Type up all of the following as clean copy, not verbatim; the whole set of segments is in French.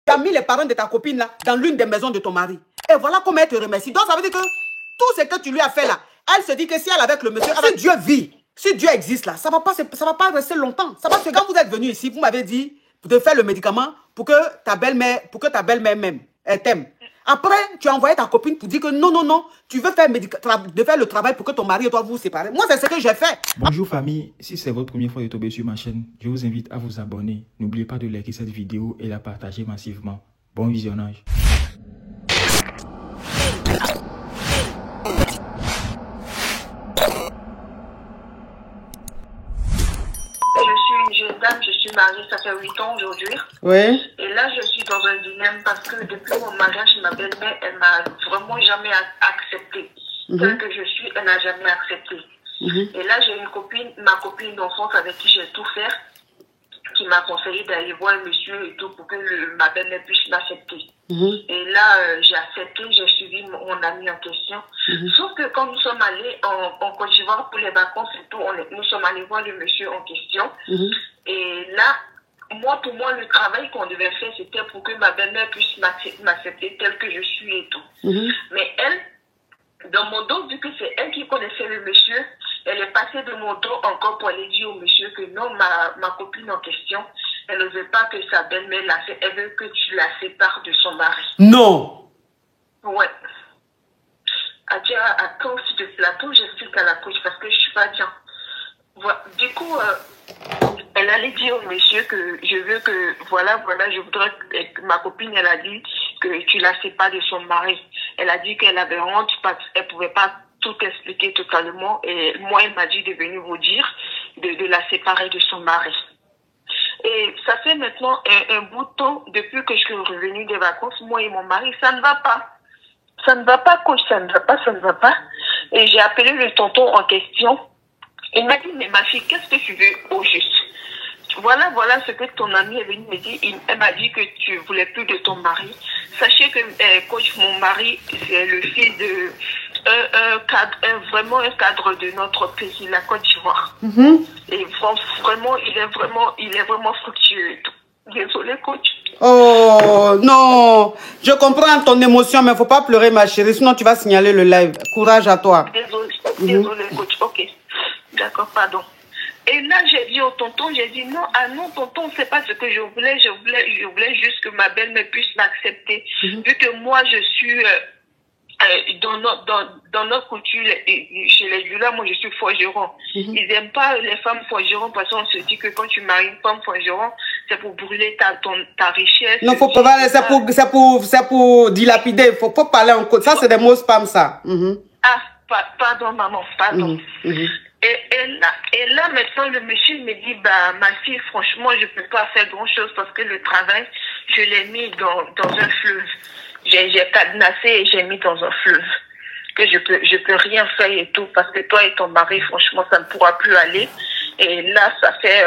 Tu as mis les parents de ta copine là dans l'une des maisons de ton mari. Et voilà comment elle te remercie. Donc ça veut dire que tout ce que tu lui as fait là, elle se dit que si elle est avec le monsieur, si Dieu vit, si Dieu existe là, ça va pas rester longtemps. Ça va, parce que quand vous êtes venu ici, vous m'avez dit de faire le médicament pour que ta belle-mère même, elle t'aime. Après, tu as envoyé ta copine pour dire que non, tu veux faire le travail pour que ton mari et toi vous séparez. Moi, c'est ce que j'ai fait. Bonjour famille, si c'est votre première fois de tomber sur ma chaîne, je vous invite à vous abonner. N'oubliez pas de liker cette vidéo et la partager massivement. Bon visionnage. Je suis mariée, ça fait 8 ans aujourd'hui. Oui. Et là, je suis dans un dilemme parce que depuis mon mariage, ma belle-mère, elle m'a vraiment jamais accepté. Tel que je suis, elle n'a jamais accepté. Et là, j'ai une copine, ma copine d'enfance avec qui j'ai tout fait, qui m'a conseillé d'aller voir un monsieur et tout pour que ma belle-mère puisse m'accepter. Et là, j'ai accepté, j'ai suivi mon ami en question. Sauf que quand nous sommes allés en Côte d'Ivoire pour les vacances et tout, nous sommes allés voir le monsieur en question. Et là, pour moi, le travail qu'on devait faire, c'était pour que ma belle-mère puisse m'accepter tel que je suis et tout. Mais elle, dans mon dos, vu que c'est elle qui connaissait le monsieur, elle est passée de mon dos encore pour aller dire au monsieur que non, ma copine en question, elle ne veut pas que sa belle-mère elle veut que tu la sépares de son mari. Non. Ouais. À quand sur le plateau, j'explique à la coach parce que je suis pas bien. Voilà. Du coup, elle allait dire au monsieur que je veux que, voilà, je voudrais que ma copine, elle a dit que tu la sépares de son mari. Elle a dit qu'elle avait honte parce qu'elle pouvait pas tout expliquer totalement. Et moi, elle m'a dit de venir vous dire de la séparer de son mari. Et ça fait maintenant un bout de temps, depuis que je suis revenue des vacances, moi et mon mari, ça ne va pas. Ça ne va pas, coach, ça ne va pas. Et j'ai appelé le tonton en question. Il m'a dit, mais ma fille, qu'est-ce que tu veux au juste? Voilà ce que ton ami est venu me dire. Elle m'a dit que tu voulais plus de ton mari. Sachez que, coach, mon mari, c'est le fils de vraiment un cadre de notre pays, la Côte d'Ivoire. Et vraiment, il est vraiment fructueux. Désolée, coach. Oh, non. Je comprends ton émotion, mais il ne faut pas pleurer, ma chérie. Sinon, tu vas signaler le live. Courage à toi. Désolée, coach. Ok. D'accord, pardon. Et là, j'ai dit au tonton, j'ai dit non, tonton, c'est pas ce que je voulais. Je voulais juste que ma belle-mère puisse m'accepter. Vu que moi, je suis dans notre culture, chez les Jula, moi, je suis forgeron. Ils n'aiment pas les femmes forgerons parce qu'on se dit que quand tu maries une femme forgeron, c'est pour brûler ta richesse. Non, c'est pour dilapider. Il faut parler en code. Ça, c'est des mots spam, ça. Ah, pardon, maman, pardon. Et là, maintenant, le monsieur me dit, ma fille, franchement, je peux pas faire grand chose parce que le travail, je l'ai mis dans un fleuve. J'ai cadenassé et j'ai mis dans un fleuve. Que je peux rien faire et tout parce que toi et ton mari, franchement, ça ne pourra plus aller. Et là, ça fait,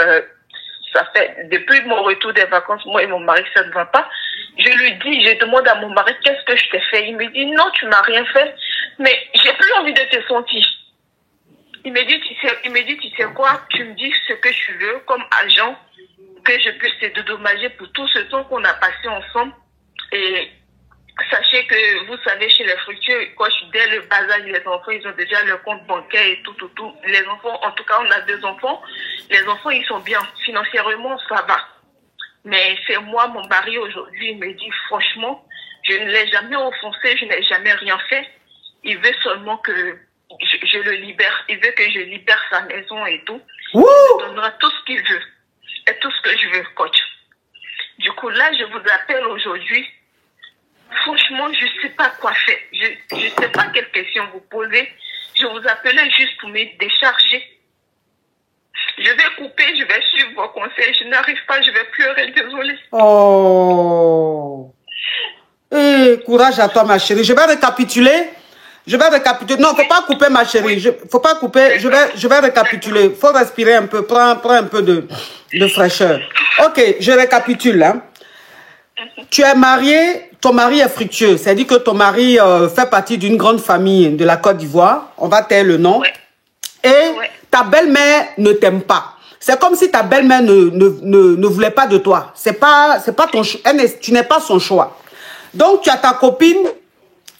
depuis mon retour des vacances, moi et mon mari, ça ne va pas. Je demande à mon mari, qu'est-ce que je t'ai fait? Il me dit, non, tu m'as rien fait, mais j'ai plus envie de te sentir. Il me dit, tu sais quoi, tu me dis ce que tu veux comme agent, que je puisse te dédommager pour tout ce temps qu'on a passé ensemble. Et sachez que, vous savez, chez les fructueux, dès le bas âge, les enfants, ils ont déjà leur compte bancaire et tout. Les enfants, en tout cas, on a 2 enfants. Les enfants, ils sont bien. Financièrement, ça va. Mais c'est moi, mon mari, aujourd'hui, il me dit, franchement, je ne l'ai jamais offensé, je n'ai jamais rien fait. Il veut seulement que je le libère. Il veut que je libère sa maison et tout. Il me donnera tout ce qu'il veut. Et tout ce que je veux, coach. Du coup, là, je vous appelle aujourd'hui. Franchement, je ne sais pas quoi faire. Je ne sais pas quelle question vous poser. Je vous appelais juste pour me décharger. Je vais couper, je vais suivre vos conseils. Je n'arrive pas, je vais pleurer, désolée. Oh. Courage à toi, ma chérie. Je vais récapituler. Non, faut pas couper, ma chérie. Faut pas couper. Je vais récapituler. Faut respirer un peu. Prends un peu de fraîcheur. Ok, je récapitule. Hein. Tu es marié, ton mari est fructueux. C'est-à-dire que ton mari fait partie d'une grande famille de la Côte d'Ivoire. On va taire le nom. Et ta belle-mère ne t'aime pas. C'est comme si ta belle-mère ne voulait pas de toi. C'est pas ton choix. Tu n'es pas son choix. Donc, tu as ta copine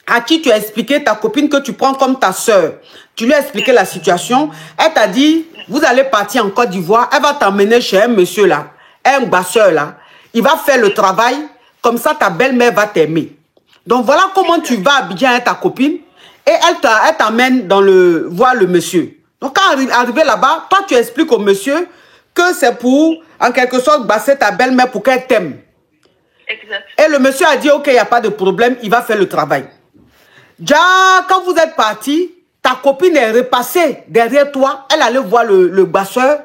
à qui tu as expliqué, ta copine que tu prends comme ta soeur. Tu lui as expliqué la situation. Elle t'a dit, vous allez partir en Côte d'Ivoire. Elle va t'emmener chez un monsieur là, un basseur là. Il va faire le travail. Comme ça, ta belle-mère va t'aimer. Donc, voilà comment tu vas à Abidjan avec ta copine. Et elle t'amène voir le monsieur. Donc, quand arrivé là-bas, toi, tu expliques au monsieur que c'est pour, en quelque sorte, basser ta belle-mère pour qu'elle t'aime. Exact. Et le monsieur a dit, ok, il n'y a pas de problème, il va faire le travail. Déjà, quand vous êtes partis, ta copine est repassée derrière toi. Elle allait voir le basseur.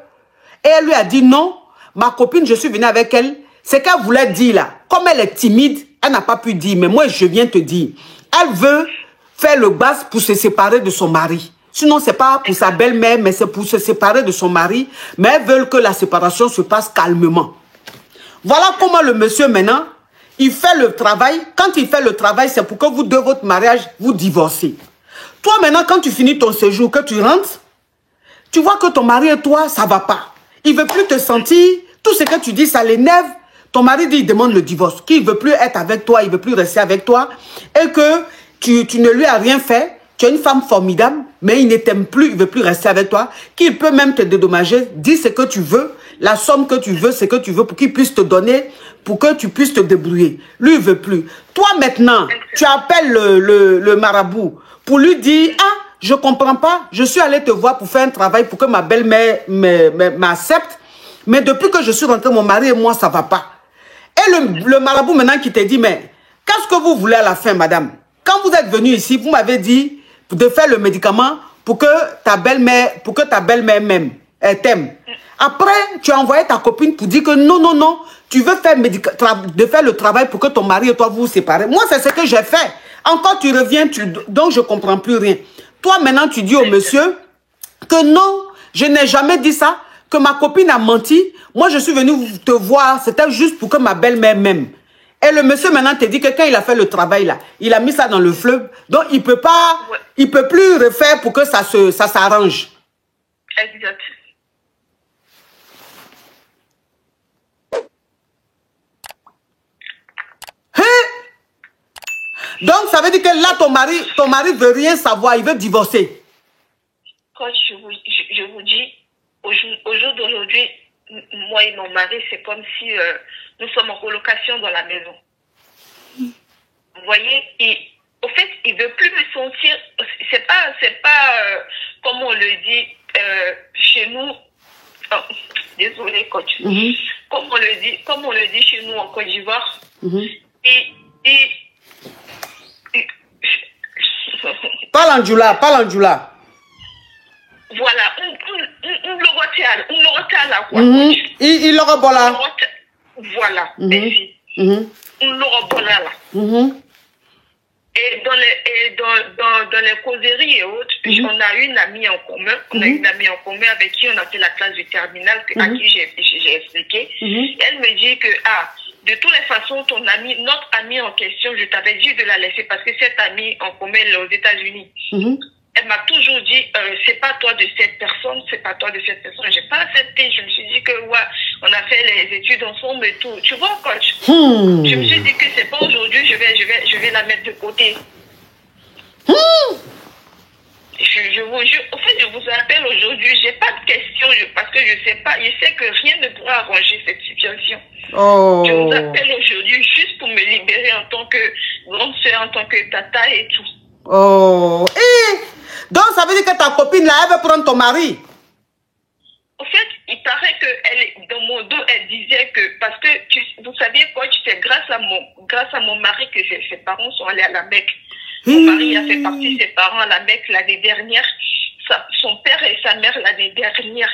Et elle lui a dit, non, ma copine, je suis venue avec elle. C'est qu'elle voulait dire là. Comme elle est timide, elle n'a pas pu dire. Mais moi, je viens te dire. Elle veut faire le basse pour se séparer de son mari. Sinon, ce n'est pas pour sa belle-mère, mais c'est pour se séparer de son mari. Mais elles veulent que la séparation se passe calmement. Voilà comment le monsieur, maintenant, il fait le travail. Quand il fait le travail, c'est pour que vous, de votre mariage, vous divorcez. Toi, maintenant, quand tu finis ton séjour, que tu rentres, tu vois que ton mari et toi, ça ne va pas. Il ne veut plus te sentir. Tout ce que tu dis, ça l'énerve. Ton mari dit, il demande le divorce. Qu'il ne veut plus être avec toi, il ne veut plus rester avec toi. Et que tu ne lui as rien fait. Tu es une femme formidable, mais il ne t'aime plus, il ne veut plus rester avec toi. Qu'il peut même te dédommager. Dis ce que tu veux. La somme que tu veux, ce que tu veux, pour qu'il puisse te donner, pour que tu puisses te débrouiller. Lui, il ne veut plus. Toi, maintenant, tu appelles le marabout pour lui dire, ah, je ne comprends pas, je suis allé te voir pour faire un travail pour que ma belle-mère m'accepte, mais depuis que je suis rentré, mon mari et moi, ça ne va pas. Et le marabout maintenant qui te dit, mais qu'est-ce que vous voulez à la fin, madame? Quand vous êtes venu ici, vous m'avez dit de faire le médicament pour que ta belle-mère t'aime. Après, tu as envoyé ta copine pour dire que non, non, non, tu veux faire le travail pour que ton mari et toi vous séparez. Moi, c'est ce que j'ai fait. Encore, tu reviens, donc je ne comprends plus rien. Toi, maintenant, tu dis au monsieur que non, je n'ai jamais dit ça, que ma copine a menti. Moi, je suis venu te voir, c'était juste pour que ma belle-mère m'aime. Et le monsieur, maintenant, te dit que quand il a fait le travail, là, il a mis ça dans le fleuve. Donc, il peut pas, il peut plus refaire pour que ça s'arrange. Exact. Donc, ça veut dire que là, ton mari veut rien savoir, il veut divorcer. Quand je vous dis, au jour d'aujourd'hui, moi et mon mari, c'est comme si nous sommes en colocation dans la maison. Vous voyez, au fait, il ne veut plus me sentir, c'est pas comme on le dit chez nous, désolé coach, comme on le dit chez nous en Côte d'Ivoire, Parle en djoula. Voilà, on le retient là, quoi. Il le rebola. Voilà, merci. On le rebola là. Et dans les causeries et autres, on a une amie en commun. On a une amie en commun avec qui on a fait la classe du terminal, à qui j'ai expliqué. Elle me dit que, de toutes les façons, notre amie en question, je t'avais dit de la laisser parce que cette amie en commun, elle est aux États-Unis. Elle m'a toujours dit, c'est pas toi de cette personne, c'est pas toi de cette personne. J'ai pas accepté. Je me suis dit que, ouais, on a fait les études ensemble et tout. Tu vois, coach? Je me suis dit que c'est pas aujourd'hui, je vais la mettre de côté. Je vous jure, en fait, je vous appelle aujourd'hui, j'ai pas de questions parce que je sais que rien ne pourra arranger cette situation. Je vous appelle aujourd'hui juste pour me libérer en tant que grande soeur, en tant que tata et tout. Donc ça veut dire que ta copine là, elle veut prendre ton mari? En fait, il paraît que dans mon dos, elle disait que, parce que vous savez quoi, c'est grâce à mon mari que ses parents sont allés à la Mecque. Mon mari a fait partie de ses parents à la Mecque l'année dernière, son père et sa mère l'année dernière.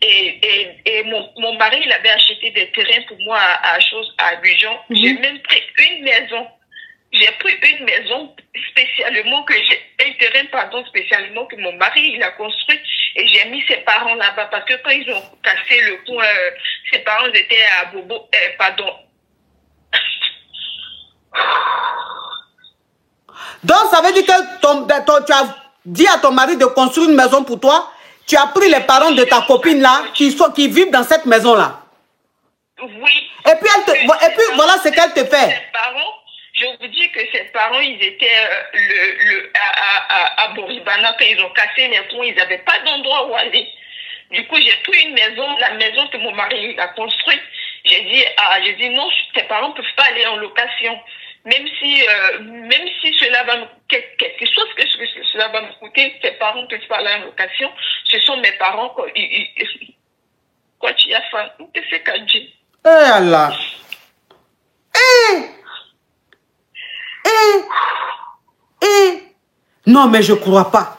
Et mon mari, il avait acheté des terrains pour moi à Abidjan. J'ai même pris une maison. J'ai pris une maison spécialement spécialement que mon mari, il a construit. Et j'ai mis ses parents là-bas parce que quand ils ont cassé le coin, ses parents étaient à Bobo, Donc ça veut dire que tu as dit à ton mari de construire une maison pour toi. Tu as pris les parents de ta copine là, qui vivent dans cette maison-là. Oui. Et puis, voilà ce qu'elle te fait. Ses parents, je vous dis que ses parents, ils étaient à Boribana, quand ils ont cassé les ponts, ils n'avaient pas d'endroit où aller. Du coup, j'ai pris une maison, la maison que mon mari a construite. J'ai dit non, tes parents ne peuvent pas aller en location. Même si cela va me quelque chose que cela va me coûter, tes parents ne peuvent pas aller en location. Ce sont mes parents. Quoi tu as fait? Qu'est-ce que tu as dit? Eh Allah. Non, mais je ne crois pas.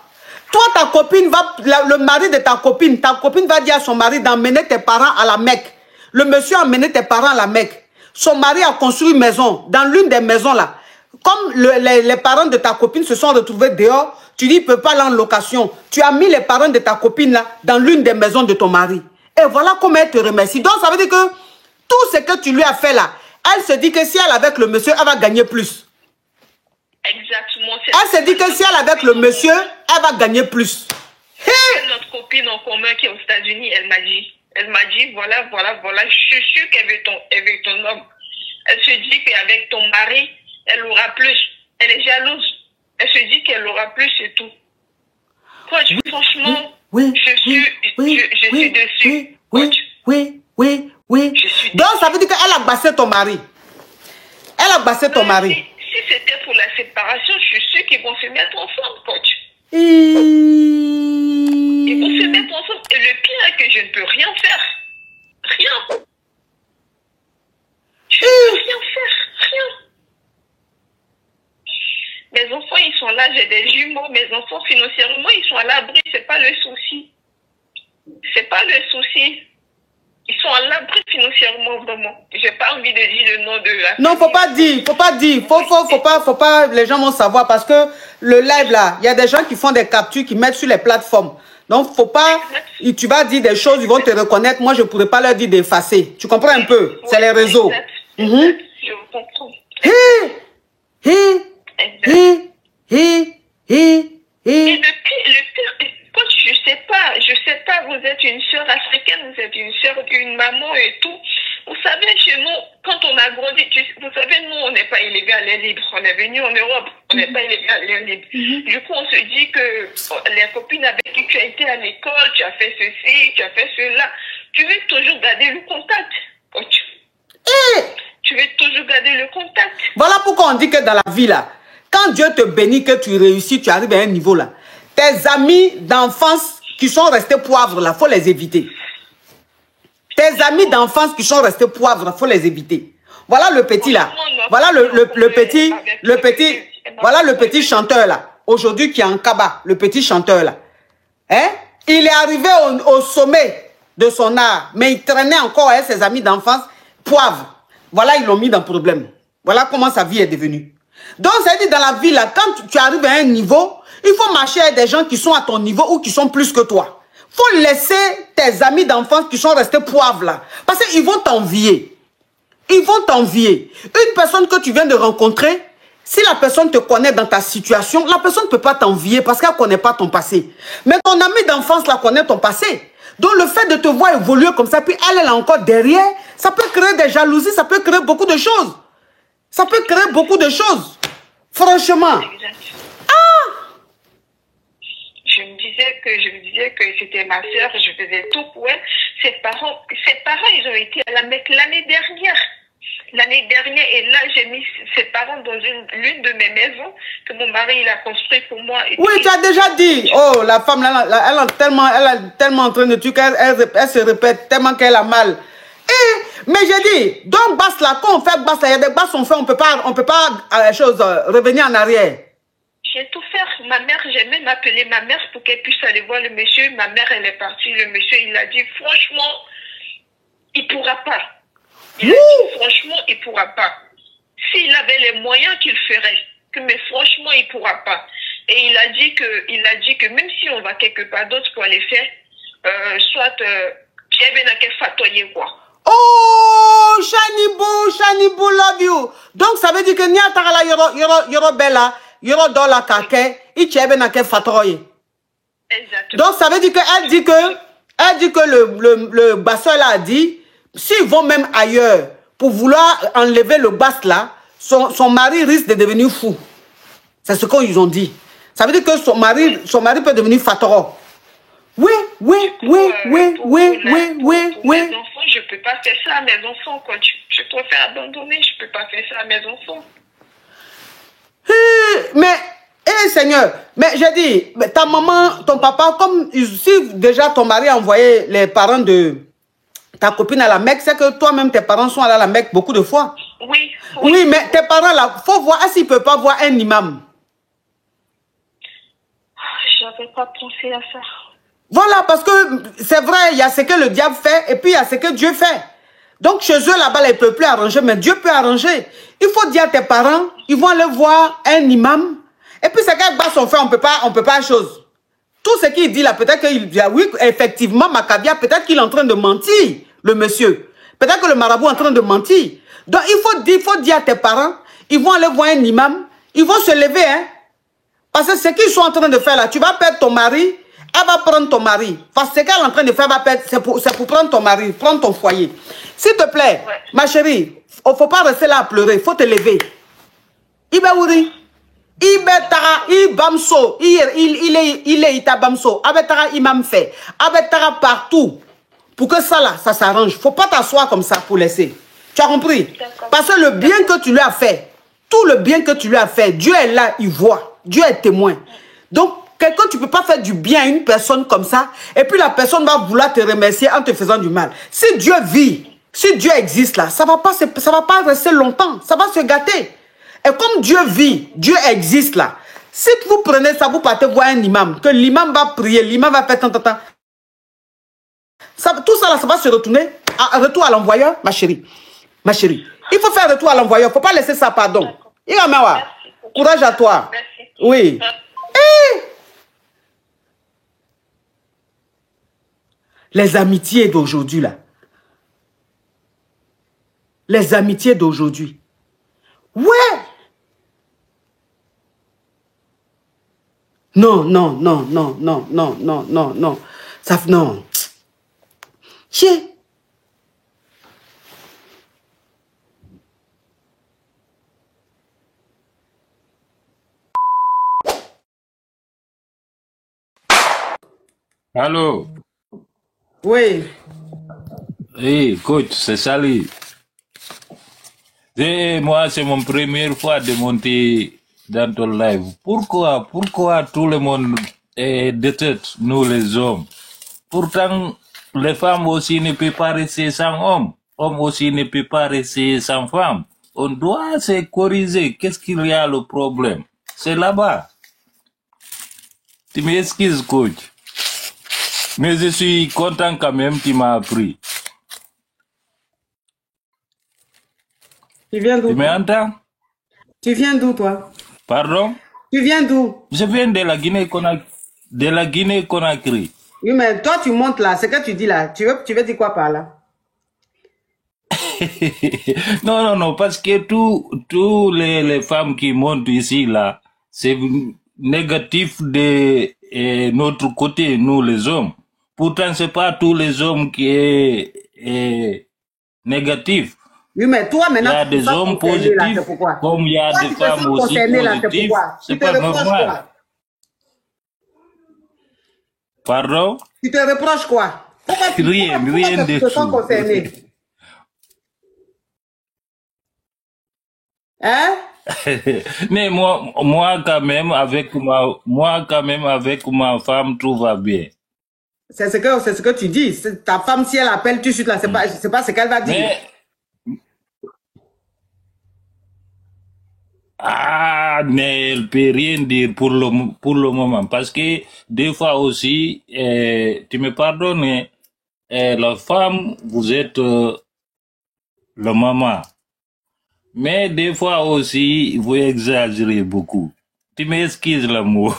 Toi, ta copine le mari de ta copine va dire à son mari d'emmener tes parents à la Mecque. Le monsieur a emmené tes parents à la Mecque. Son mari a construit une maison. Dans l'une des maisons là, comme les parents de ta copine se sont retrouvés dehors, tu dis, il ne peut pas aller en location. Tu as mis les parents de ta copine là dans l'une des maisons de ton mari. Et voilà comment elle te remercie. Donc, ça veut dire que tout ce que tu lui as fait là, elle se dit que si elle est avec le monsieur, elle va gagner plus. Exactement. Elle se dit que si elle est avec le monsieur, elle va gagner plus. C'est notre copine en commun qui est aux États-Unis, elle m'a dit, voilà, je suis sûre qu'elle veut ton homme. Elle se dit qu'avec ton mari, elle aura plus. Elle est jalouse. Elle se dit qu'elle aura plus et tout. Coach, franchement, je suis dessus. Oui. Donc, ça veut dire qu'elle a bassé ton mari. Elle a bassé ton mari. Si c'était pour la séparation, je suis sûre qu'ils vont se mettre ensemble, coach. Ils vont se mettre ensemble. Et le pire est que je ne peux rien faire. Rien. Je ne peux rien faire. Rien. Mes enfants, ils sont là. J'ai des jumeaux. Mes enfants, financièrement, ils sont à l'abri. C'est pas le souci. C'est pas le souci. Ils sont à l'abri financièrement, vraiment. J'ai pas envie de dire le nom de la... Non, faut pas dire. Faut pas, les gens vont savoir parce que le live là, il y a des gens qui font des captures, qui mettent sur les plateformes. Donc, faut pas, tu vas dire des choses, ils vont te reconnaître. Moi, je pourrais pas leur dire d'effacer. Tu comprends un peu? C'est les réseaux. Je vous comprends. Et le pire, coach, je sais pas, vous êtes une sœur africaine, vous êtes une sœur d'une maman et tout. Vous savez, chez nous, quand on a grandi, vous savez, nous, on n'est pas élevés à l'air libre. On est venu en Europe, on n'est pas élevés à l'air libre. Du coup, on se dit que les copines avec qui tu as été à l'école, tu as fait ceci, tu as fait cela. Tu veux toujours garder le contact, coach. Tu veux toujours garder le contact. Voilà pourquoi on dit que dans la vie, là, quand Dieu te bénit, que tu réussis, tu arrives à un niveau, là. Tes amis d'enfance qui sont restés poivres, là, il faut les éviter. Tes amis d'enfance qui sont restés poivres, il faut les éviter. Voilà le petit, là. Voilà voilà le petit chanteur, là. Aujourd'hui, qui est en Kaba, le petit chanteur, là. Hein? Il est arrivé au sommet de son art, mais il traînait encore avec ses amis d'enfance poivres. Voilà, ils l'ont mis dans le problème. Voilà comment sa vie est devenue. Donc, ça veut dire dans la vie, là, quand tu arrives à un niveau, il faut marcher avec des gens qui sont à ton niveau ou qui sont plus que toi. Il faut laisser tes amis d'enfance qui sont restés poivres, là. Parce qu'ils vont t'envier. Ils vont t'envier. Une personne que tu viens de rencontrer, si la personne te connaît dans ta situation, la personne ne peut pas t'envier parce qu'elle ne connaît pas ton passé. Mais ton ami d'enfance, là, connaît ton passé. Donc, le fait de te voir évoluer comme ça, puis elle est encore derrière, ça peut créer des jalousies, ça peut créer beaucoup de choses. Ça peut créer beaucoup de choses. Franchement. Je me disais que c'était ma sœur, je faisais tout pour elle. Ses parents, ils ont été à la Mecque l'année dernière. Et là, j'ai mis ses parents dans l'une de mes maisons que mon mari il a construit pour moi. Et oui, tu as déjà dit. Oh, la femme, elle a tellement en train de trucs, elle se répète tellement qu'elle a mal. Mais j'ai dit, donc basse là, quand on fait basse là, il y a des basses on fait, on peut pas revenir en arrière. J'ai tout fait. Ma mère, j'ai même appelé ma mère pour qu'elle puisse aller voir le monsieur. Ma mère, elle est partie. Le monsieur, il a dit, franchement, il ne pourra pas. Il a dit, franchement, il ne pourra pas. S'il avait les moyens qu'il ferait, mais franchement, il ne pourra pas. Et il a dit que même si on va quelque part d'autre pour aller faire, soit Pierre Benake fatoyer quoi. Oh, Shanibou, love you. Donc, ça veut dire que Niatara Yoro Bella, Yoro Dola Kake, Ichebe Nake Fatoye. Exactement. Donc, ça veut dire qu'elle dit que le basseur là a dit, s'ils vont même ailleurs pour vouloir enlever le basse là, son mari risque de devenir fou. C'est ce qu'ils ont dit. Ça veut dire que son mari peut devenir fatoro. Oui. Pour mes enfants, je peux pas faire ça à mes enfants, quoi. Je préfère abandonner, je peux pas faire ça à mes enfants. Mais, Seigneur, mais j'ai dit, ta maman, ton papa, comme si déjà ton mari a envoyé les parents de ta copine à la Mecque, c'est que toi-même, tes parents sont allés à la Mecque beaucoup de fois. Oui, mais tes parents là, faut voir s'ils ne peuvent pas voir un imam. J'avais pas pensé à ça. Voilà, parce que c'est vrai, il y a ce que le diable fait et puis il y a ce que Dieu fait. Donc chez eux là-bas, ils ne peuvent plus arranger, mais Dieu peut arranger. Il faut dire à tes parents, ils vont aller voir un imam. Et puis c'est qu'avec son frère, on peut pas chose. Tout ce qu'il dit là, peut-être qu'il dit, oui, effectivement, Maccabia, peut-être qu'il est en train de mentir, le monsieur. Peut-être que le marabout est en train de mentir. Donc il faut dire à tes parents, ils vont aller voir un imam, ils vont se lever, hein. Parce que ce qu'ils sont en train de faire là, tu vas perdre ton mari, elle va prendre ton mari. Parce que ce qu'elle est en train de faire, c'est pour prendre ton mari, prendre ton foyer. S'il te plaît, ma chérie, il ne faut pas rester là à pleurer, il faut te lever. Ibeouri, Ibetara, Ibamso, il est Itabamso, Abetara Imam fait, Abetara partout. Pour que ça là, ça s'arrange. Il ne faut pas t'asseoir comme ça pour laisser. Tu as compris? Parce que le bien que tu lui as fait, tout le bien que tu lui as fait, Dieu est là, il voit. Dieu est témoin. Donc, quelqu'un, tu ne peux pas faire du bien à une personne comme ça, et puis la personne va vouloir te remercier en te faisant du mal. Si Dieu vit, si Dieu existe là, ça ne va pas rester longtemps, ça va se gâter. Et comme Dieu vit, Dieu existe là, si vous prenez ça, vous partez voir un imam, que l'imam va prier, l'imam va faire tant. Tout ça là, ça va se retourner, retour à l'envoyeur, ma chérie. Ma chérie, il faut faire retour à l'envoyeur, il ne faut pas laisser ça, pardon. Courage à toi. Merci. Oui. Les amitiés d'aujourd'hui, là. Les amitiés d'aujourd'hui. Ouais. Non. Ça, non. Chier. Allô? Oui. Hey, coach, c'est Sali. Moi, c'est mon première fois de monter dans ton live. Pourquoi tout le monde déteste nous les hommes? Pourtant, les femmes aussi ne peuvent pas rester sans hommes. Hommes aussi ne peuvent pas rester sans femmes. On doit se corriger. Qu'est-ce qu'il y a le problème? C'est là-bas. Tu m'excuses, coach. Mais je suis content quand même que tu m'as appris. Tu viens d'où? Tu m'entends? Tu viens d'où, toi? Pardon? Tu viens d'où? Je viens de la Guinée-Conakry. Oui, mais toi, tu montes là. Ce que tu dis là, tu veux dire quoi par là? Non, parce que tous les femmes qui montent ici, là, c'est négatif de notre côté, nous les hommes. Pourtant, c'est pas tous les hommes qui est négatif. Oui, mais toi, maintenant, il y a des hommes positifs, là, comme il y a des femmes aussi positives. C'est pas normal. Pardon? Tu te reproches quoi? Rien de tout. Hein? Mais moi quand même avec ma femme tout va bien. C'est ce que tu dis. Ta femme, si elle appelle tout de suite là, c'est pas ce qu'elle va dire. Mais elle peut rien dire pour le moment parce que des fois aussi, tu me pardonnes, la femme, vous êtes le maman. Mais des fois aussi, vous exagérez beaucoup. Tu m'excuses l'amour.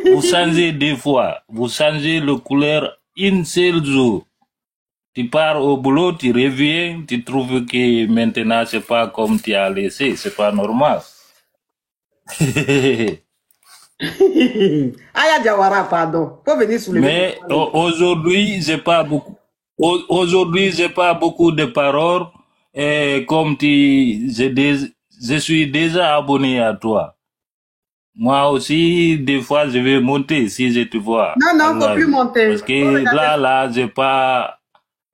Vous changez des fois. Vous changez le couleur une seule jour. Tu pars au boulot, tu reviens, tu trouves que maintenant c'est pas comme tu as laissé. C'est pas normal. Aya Diawara, pardon. Faut venir soulever. Mais aujourd'hui, j'ai pas beaucoup. Aujourd'hui, j'ai pas beaucoup de paroles. Et comme je suis déjà abonné à toi. Moi aussi, des fois, je vais monter si je te vois. Non, faut plus monter. Parce que là, j'ai pas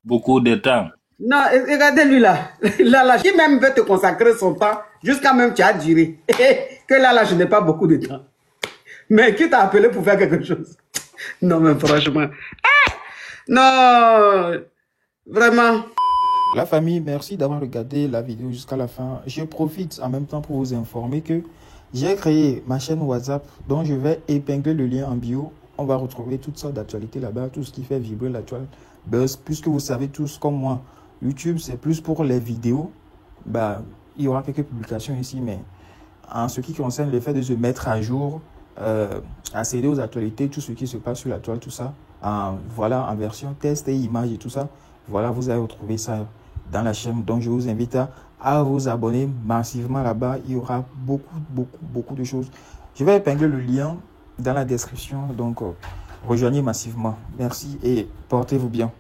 beaucoup de temps. Non, regardez-lui là. Là, qui même veut te consacrer son temps, jusqu'à même tu as duré. Que là, je n'ai pas beaucoup de temps. Mais qui t'a appelé pour faire quelque chose? Non, mais franchement. Non, vraiment. La famille, merci d'avoir regardé la vidéo jusqu'à la fin. Je profite en même temps pour vous informer que j'ai créé ma chaîne WhatsApp dont je vais épingler le lien en bio. On va retrouver toutes sortes d'actualités là-bas, tout ce qui fait vibrer la toile buzz. Puisque vous savez tous comme moi, YouTube c'est plus pour les vidéos. Bah, il y aura quelques publications ici, mais en ce qui concerne le fait de se mettre à jour, accéder aux actualités, tout ce qui se passe sur la toile, tout ça, voilà, en version test et images et tout ça, voilà, vous allez retrouver ça dans la chaîne. Donc, je vous invite à vous abonner massivement là-bas. Il y aura beaucoup de choses. Je vais épingler le lien dans la description. Donc, rejoignez massivement. Merci et portez-vous bien.